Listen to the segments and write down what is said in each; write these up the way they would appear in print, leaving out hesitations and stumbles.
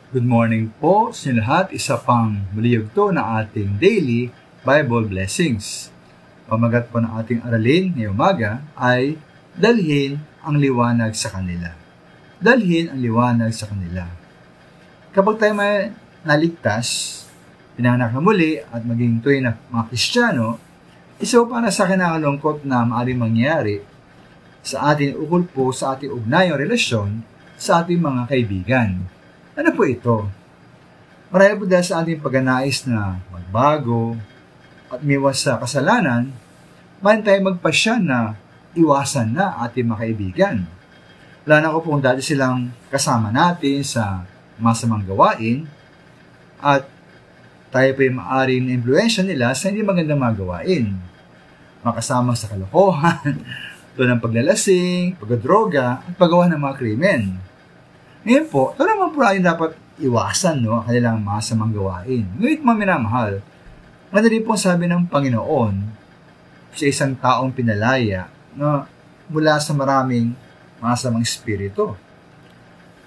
Good morning po sa lahat. Isa pang muliyugto na ating daily Bible blessings. Pamagat po ng ating aralin ngayong umaga ay dalhin ang liwanag sa kanila. Dalhin ang liwanag sa kanila. Kapag tayo may naligtas, pinanganak na muli at maging tuwing na mga Kristiyano, isa para sa kinakalungkot na maaaring mangyari sa ating ukol po sa ating ugnayang relasyon sa ating mga kaibigan. Ano po ito? Marami po dahil sa ating pagnanais na magbago at miwas sa kasalanan, maaaring tayo magpasya na iwasan na ating mga kaibigan. Lalo na ko kung dati silang kasama natin sa masamang gawain at tayo po yung maaaring na-influensya nila sa hindi magandang mga gawain. Makasama sa kalokohan, tulad ng paglalasing, pagdroga, at paggawa ng mga krimen. Ngayon po, ito naman po ay dapat iwasan ang kanilang masamang gawain. Ngunit mga minamahal, madali po sabi ng Panginoon sa isang taong pinalaya na mula sa maraming masamang espiritu.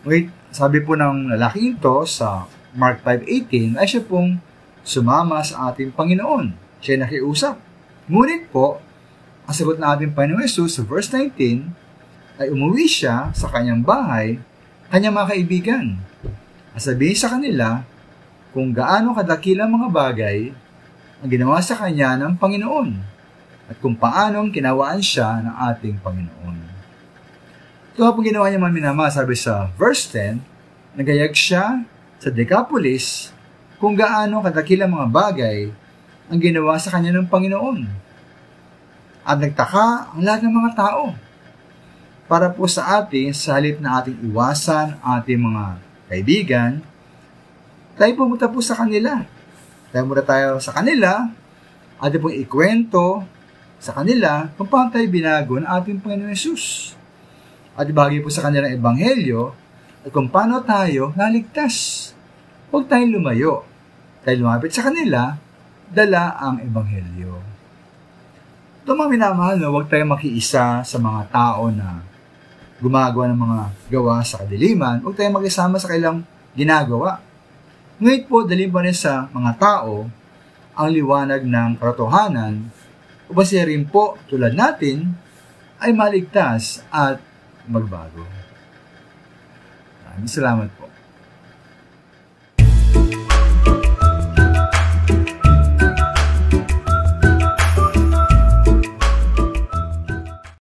Ngunit sabi po ng lalaking ito sa Mark 5:18 ay siya pong sumama sa ating Panginoon. Siya nakiusap. Ngunit po, ang sagot ng ating Panginoon Jesus sa verse 19 ay umuwi siya sa kanyang bahay, kanyang mga kaibigan. At sabihin sa kanila kung gaano kadakilang mga bagay ang ginawa sa kanya ng Panginoon at kung paanong kinawaan siya ng ating Panginoon. Ito po ginawa niya mga minamahal, sabi sa verse 10, nagayag siya sa Decapolis kung gaano kadakilang mga bagay ang ginawa sa kanya ng Panginoon. At nagtaka ang lahat ng mga tao. Para po sa atin, sa halip na ating iwasan ating mga kaibigan, tayo pumunta po sa kanila. Tayo muna tayo sa kanila, ating pong ikwento sa kanila kung paano tayo binago ng ating Panginoon Jesus. At ibahagi po sa kanila ang Ebanghelyo at kung paano tayo naligtas. Huwag tayong lumayo. Tayo lumapit sa kanila, dala ang Ebanghelyo. Ito mga minamahal, huwag tayong makiisa sa mga tao na gumagawa ng mga gawa sa kadiliman, huwag tayong mag-isama sa kailang ginagawa. Ngayon po, dalhin pa rin sa mga tao ang liwanag ng katotohanan upang siya rin po, tulad natin, ay maligtas at magbago. Maraming salamat po.